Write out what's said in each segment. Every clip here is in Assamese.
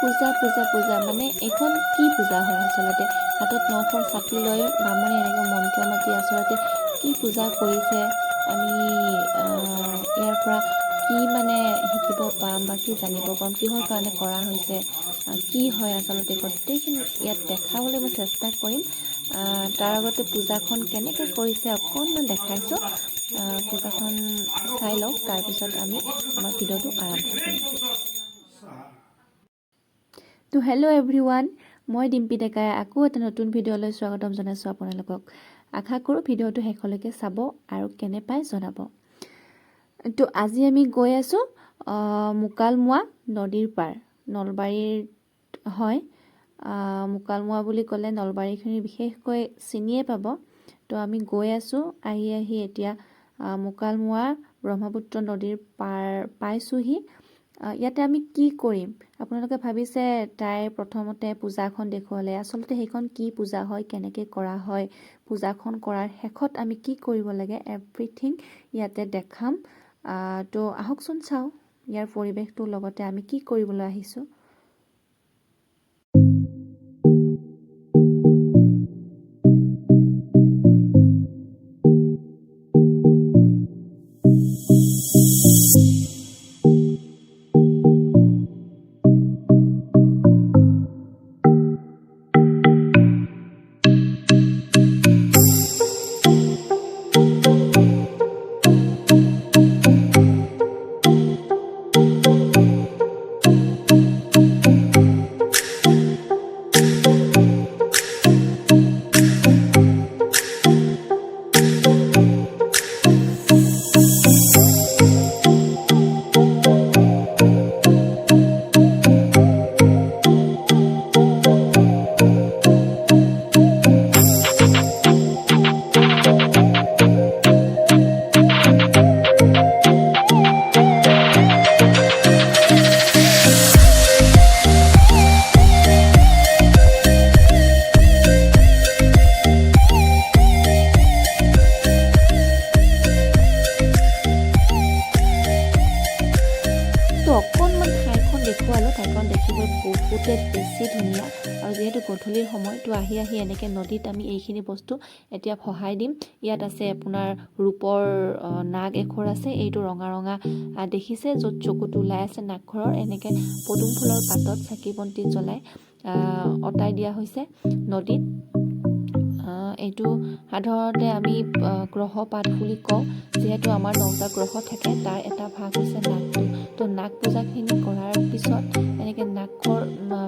পূজা পূজা পূজা মানে এইখন কি পূজা হয় আচলতে হাতত নখৰ চাকি লৈ বামুণে এনেকৈ মন্ত্ৰ মাতি আচলতে কি পূজা কৰিছে আমি ইয়াৰ পৰা কি মানে শিকিব পাম বা কি জানিব পাম কিহৰ কাৰণে কৰা হৈছে কি হয় আচলতে গোটেইখিনি ইয়াত দেখাবলৈ মই চেষ্টা কৰিম তাৰ আগতে পূজাখন কেনেকৈ কৰিছে অকণমান দেখাইছোঁ পূজাখন চাই লওক তাৰপিছত আমি আমাৰ ভিডিঅ'টো আৰম্ভ কৰিম তো হেল্ল' এভৰিৱান মই ডিম্পি ডেকাই আকৌ এটা নতুন ভিডিঅ'লৈ স্বাগতম জনাইছোঁ আপোনালোকক আশা কৰোঁ ভিডিঅ'টো শেষলৈকে চাব আৰু কেনে পায় জনাব তো আজি আমি গৈ আছোঁ মুকালমুৱা নদীৰ পাৰ নলবাৰীৰ হয় মুকালমুৱা বুলি ক'লে নলবাৰীখিনি বিশেষকৈ চিনিয়ে পাব তো আমি গৈ আছোঁ আহি এতিয়া মুকালমুৱা ব্ৰহ্মপুত্ৰ নদীৰ পাৰ পাইছোঁহি ইয়াতে আমি কি কৰিম আপোনালোকে ভাবিছে তাইৰ প্ৰথমতে পূজাখন দেখুৱালে আচলতে সেইখন কি পূজা হয় কেনেকৈ কৰা হয় পূজাখন কৰাৰ শেষত আমি কি কৰিব লাগে এভৰিথিং ইয়াতে দেখাম তো আহকচোন চাওঁ ইয়াৰ পৰিৱেশটোৰ লগতে আমি কি কৰিবলৈ আহিছোঁ অকণমান ঠাইখন দেখুৱালোঁ ঠাইখন দেখিবলৈ বহুতে বেছি ধুনীয়া আৰু যিহেতু গধূলিৰ সময়টো আহি এনেকৈ নদীত আমি এইখিনি বস্তু এতিয়া সহাই দিম ইয়াত আছে আপোনাৰ ৰূপৰ নাগ এখৰ আছে এইটো ৰঙা ৰঙা দেখিছে য'ত চকুটো ওলাই আছে নাকখৰৰ এনেকৈ পদুম ফুলৰ পাতত চাকি বন্তি জ্বলাই অতাই দিয়া হৈছে নদীত এইটো সাধাৰণতে আমি গ্ৰহ পাত বুলি কওঁ যিহেতু আমাৰ 9টা গ্ৰহ থাকে তাৰ এটা ভাগ হৈছে নাগটো তো নাগ পূজাখিনি কৰাৰ পিছত এনেকৈ নাগৰ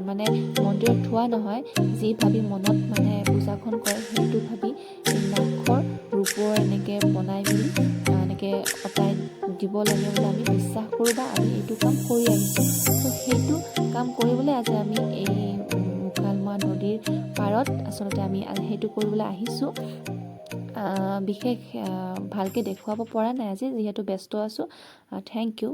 মানে মন্দিৰত থোৱা নহয় যি ভাবি মনত মানে পূজাখন কৰে সেইটো ভাবি এই নাগৰ ৰূপৰ এনেকৈ বনাই মেলি এনেকৈ অতাই দিব লাগে বুলি আমি বিশ্বাস কৰোঁ বা আমি এইটো কাম কৰি আহিছোঁ তো সেইটো কাম কৰিবলৈ আজি আমি এই মুকালমুৱা নদীৰ পাৰত আচলতে আমি সেইটো কৰিবলৈ আহিছোঁ বিশেষ ভালকৈ দেখুৱাব পৰা নাই আজি যিহেতু ব্যস্ত আছোঁ থেংক ইউ